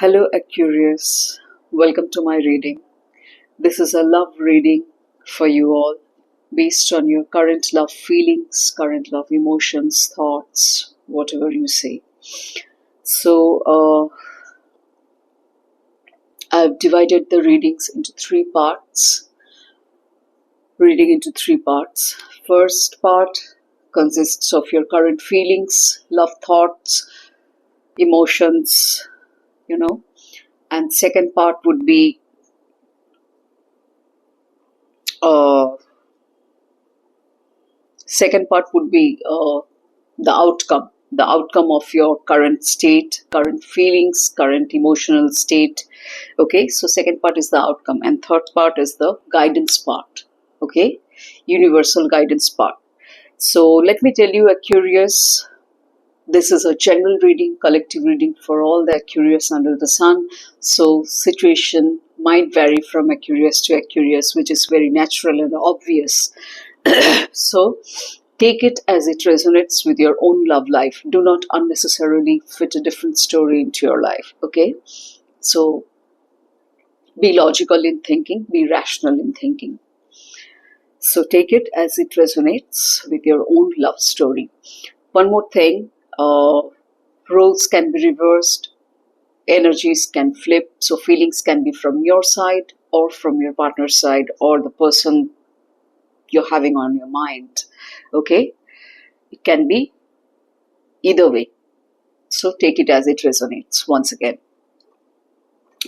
Hello, Aquarius. Welcome to my reading. This is a love reading for you all based on your current love feelings, current love emotions, thoughts, whatever you say. So, I've divided the readings into three parts. First part consists of your current feelings, love thoughts, emotions, and second part would be the outcome of your current state, current feelings, current emotional state. Okay, so second part is the outcome, and third part is the guidance part. Okay, universal guidance part. So let me tell you, Aquarius, this is a general reading, collective reading for all the Aquarius under the sun. So situation might vary from Aquarius to Aquarius, which is very natural and obvious. So take it as it resonates with your own love life. Do not unnecessarily fit a different story into your life. Okay, so be logical in thinking, be rational in thinking. So take it as it resonates with your own love story. One more thing, roles can be reversed, energies can flip, so feelings can be from your side or from your partner's side or the person you're having on your mind. Okay, it can be either way, so take it as it resonates. Once again,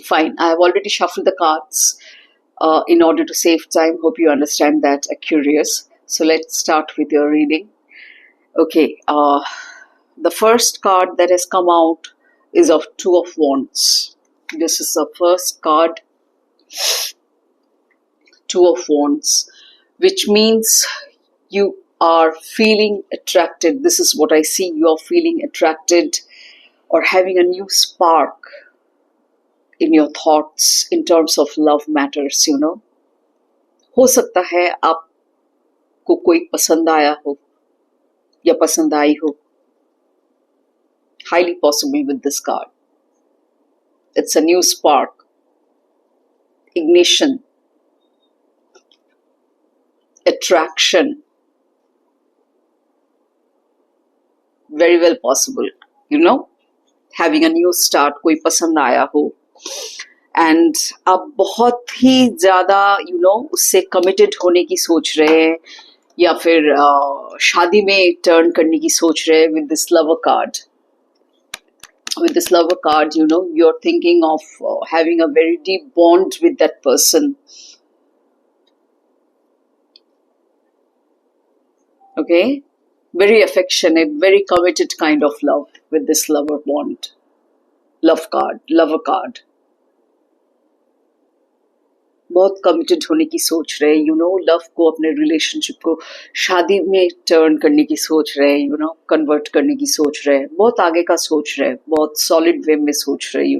fine, I have already shuffled the cards in order to save time. Hope you understand that, Aquarius. So let's start with your reading. Okay, the first card that has come out is of Two of Wands. This is the first card, Two of Wands, which means you are feeling attracted. This is what I see. You are feeling attracted or having a new spark in your thoughts in terms of love matters, हो सकता है आपको कोई पसंद आया हो या पसंद आई हो. Highly possible with this card. It's a new spark, ignition, attraction. Very well possible, having a new start, कोई पसंद आया हो, एंड आप बहुत ही ज़्यादा उससे कमिटेड होने की सोच रहे हैं या फिर शादी में टर्न करने की सोच रहे हैं with this lover card. With this lover card, you're thinking of having a very deep bond with that person. Okay, very affectionate, very committed kind of love with this lover card. बहुत committed होने की सोच रहे, love को, अपने relationship को शादी में टर्न करने की सोच रहे, कन्वर्ट करने की सोच रहे, बहुत आगे का सोच रहे, बहुत सॉलिड वे में सोच रहे,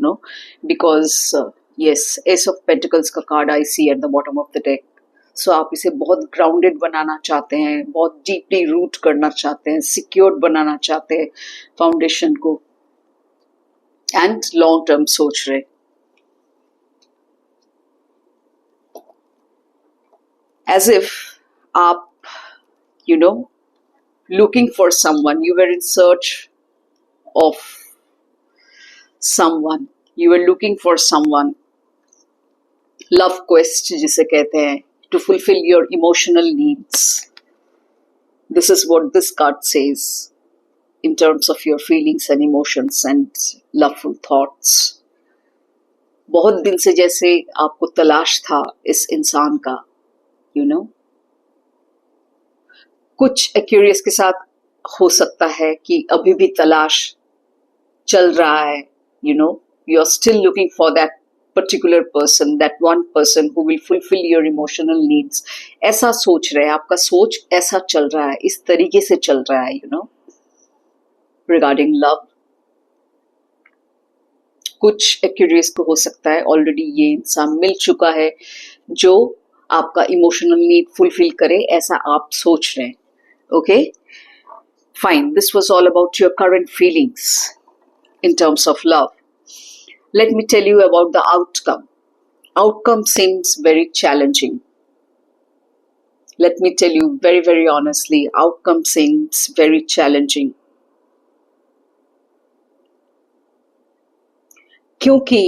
because yes, ace of pentacles का card I see at the bottom of the deck. So आप इसे बहुत ग्राउंडेड बनाना चाहते हैं, बहुत डीपली रूट करना चाहते हैं, सिक्योर्ड बनाना चाहते हैं फाउंडेशन को, एंड लॉन्ग टर्म सोच रहे. As if looking for someone, you were in search of someone, you were looking for someone, love quest जिसे कहते हैं, to fulfill your emotional needs. This is what this card says in terms of your feelings and emotions and loveful thoughts. बहुत दिन से जैसे आपको तलाश था इस इंसान का, कुछ एक्यूरियस के साथ हो सकता है कि अभी भी तलाश चल रहा है, you are still looking for that particular person, that one person who will fulfill your emotional needs. ऐसा सोच रहे हैं, आपका सोच ऐसा चल रहा है, इस तरीके से चल रहा है, regarding love. कुछ एक्यूरियस को हो सकता है ऑलरेडी ये इंसान मिल चुका है जो आपका इमोशनल नीड फुलफिल करे, ऐसा आप सोच रहे हैं. Okay, fine, this was all about your current feelings in terms of love. Let me tell you about the outcome. Outcome seems very challenging. Let me tell you very, very honestly, outcome seems very challenging. क्योंकि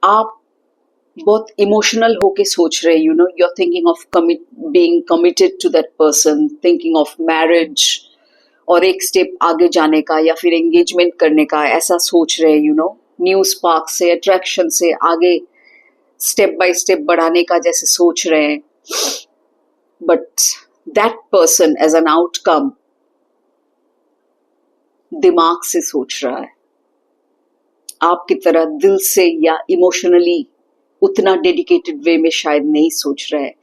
आप बहुत emotional होके सोच रहे, you know, you are thinking of being committed to that person, thinking of marriage, और एक step आगे जाने का या फिर एंगेजमेंट करने का ऐसा सोच रहे, यू नो, न्यू स्पार्क से, अट्रैक्शन से आगे स्टेप बाय स्टेप बढ़ाने का जैसे सोच रहे हैं. But that person as an outcome दिमाग से सोच रहा है, आपकी तरह दिल से या इमोशनली उतना डेडिकेटेड वे में शायद नहीं सोच रहा है.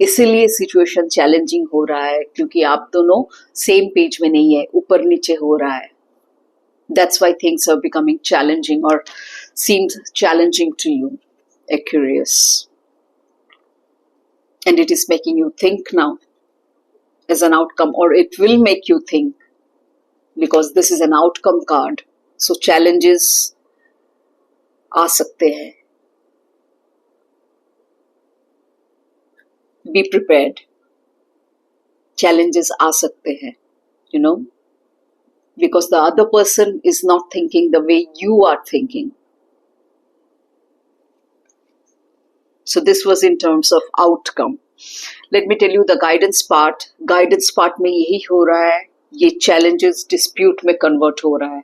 इसीलिए सिचुएशन चैलेंजिंग हो रहा है, क्योंकि आप दोनों सेम पेज में नहीं है, ऊपर नीचे हो रहा है. That's why things are becoming challenging और seems challenging to you, Aquarius. And it is making you think now as an outcome, or it will make you think, because this is an outcome card. So challenges आ सकते हैं. Be prepared. Challenges आ सकते हैं, you know, because the other person is not thinking the way you are thinking. So this was in terms of outcome. Let me tell you the guidance part. Guidance part में यही हो रहा है, ये challenges dispute में convert हो रहा है.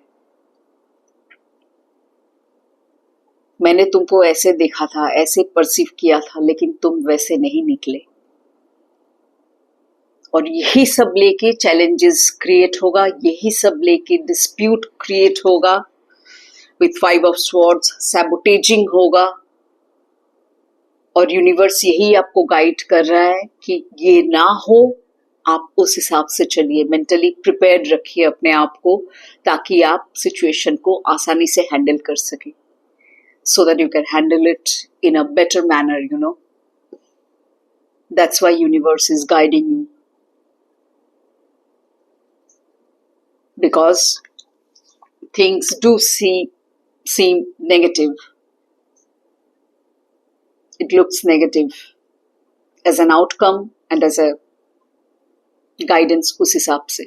मैंने तुमको ऐसे देखा था, ऐसे परसीव किया था, लेकिन तुम वैसे नहीं निकले. और यही सब लेके challenges क्रिएट होगा, यही सब लेके dispute क्रिएट होगा, with 5 of swords, sabotaging होगा. और यूनिवर्स यही आपको गाइड कर रहा है कि ये ना हो, आप उस हिसाब से चलिए. मेंटली प्रिपेयर्ड रखिए अपने आप को, ताकि आप सिचुएशन को आसानी से हैंडल कर सकें, so that you can handle it in a better manner, you know. That's why universe is guiding you, because things do seem negative. It looks negative as an outcome and as a guidance. उस हिसाब से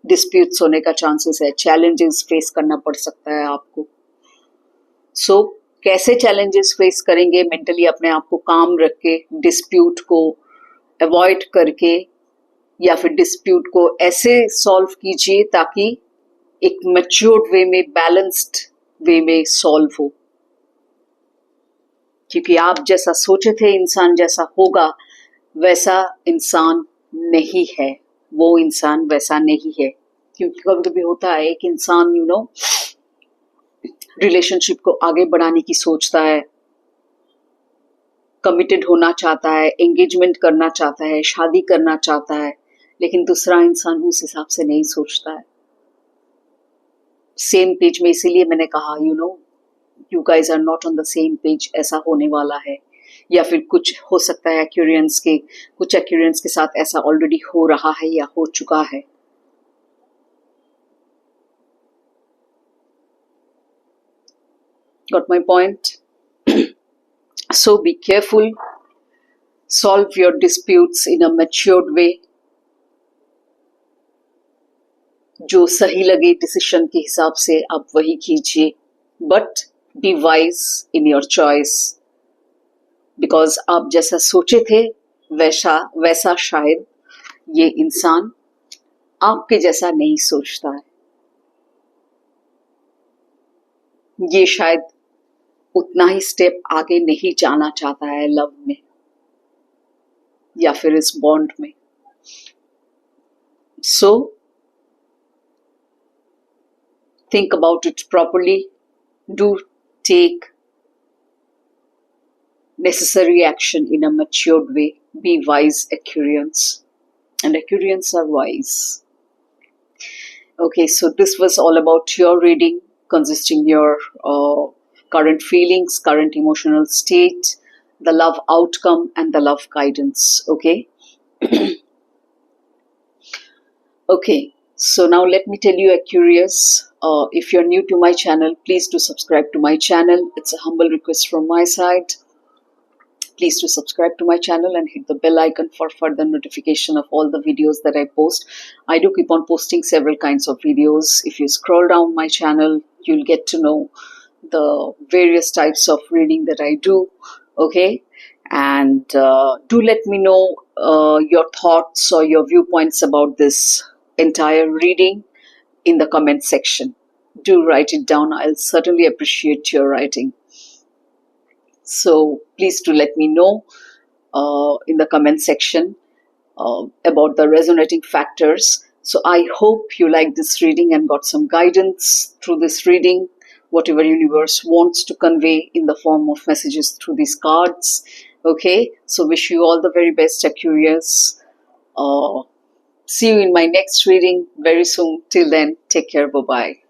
disputes होने का chances है, challenges face करना पड़ सकता है आपको. So कैसे challenges face करेंगे? Mentally अपने आप को calm रख के, dispute को avoid करके, या फिर dispute को ऐसे solve कीजिए ताकि एक matured way में, balanced way में solve हो. क्योंकि आप जैसा सोचे थे इंसान जैसा होगा, वैसा इंसान नहीं है. वो इंसान वैसा नहीं है. क्योंकि कभी कभी होता है, एक इंसान, यू नो, रिलेशनशिप को आगे बढ़ाने की सोचता है, कमिटेड होना चाहता है, एंगेजमेंट करना चाहता है, शादी करना चाहता है, लेकिन दूसरा इंसान उस हिसाब से नहीं सोचता है. सेम पेज में, इसीलिए मैंने कहा, you know, you guys are not on the same page. ऐसा होने वाला है, या फिर कुछ हो सकता है कुछ एक्यूरियंस के साथ ऐसा ऑलरेडी हो रहा है या हो चुका है. Got my point? So be careful. Solve your disputes in a matured way. जो सही लगे डिसीजन के हिसाब से आप वही कीजिए. But be wise in your choice, because आप जैसा सोचे थे वैसा शायद ये इंसान आपके जैसा नहीं सोचता है. ये शायद उतना ही स्टेप आगे नहीं जाना चाहता है लव में या फिर इस बॉन्ड में. So think about it properly. Do take necessary action in a matured way. Be wise, Aquarians. And Aquarians are wise. Okay, so this was all about your reading, consisting your current feelings, current emotional state, the love outcome, and the love guidance. Okay. Okay. So now let me tell you, Aquarius, if you're new to my channel, please do subscribe to my channel. It's a humble request from my side. Please do subscribe to my channel and hit the bell icon for further notification of all the videos that I post. I do keep on posting several kinds of videos. If you scroll down my channel, you'll get to know the various types of reading that I do. Okay, and do let me know your thoughts or your viewpoints about this entire reading in the comment section. Do write it down. I'll certainly appreciate your writing. So please do let me know in the comment section about the resonating factors. So I hope you like this reading and got some guidance through this reading, whatever universe wants to convey in the form of messages through these cards. Okay, so wish you all the very best, Aquarius. See you in my next reading very soon. Till then, take care. Bye-bye.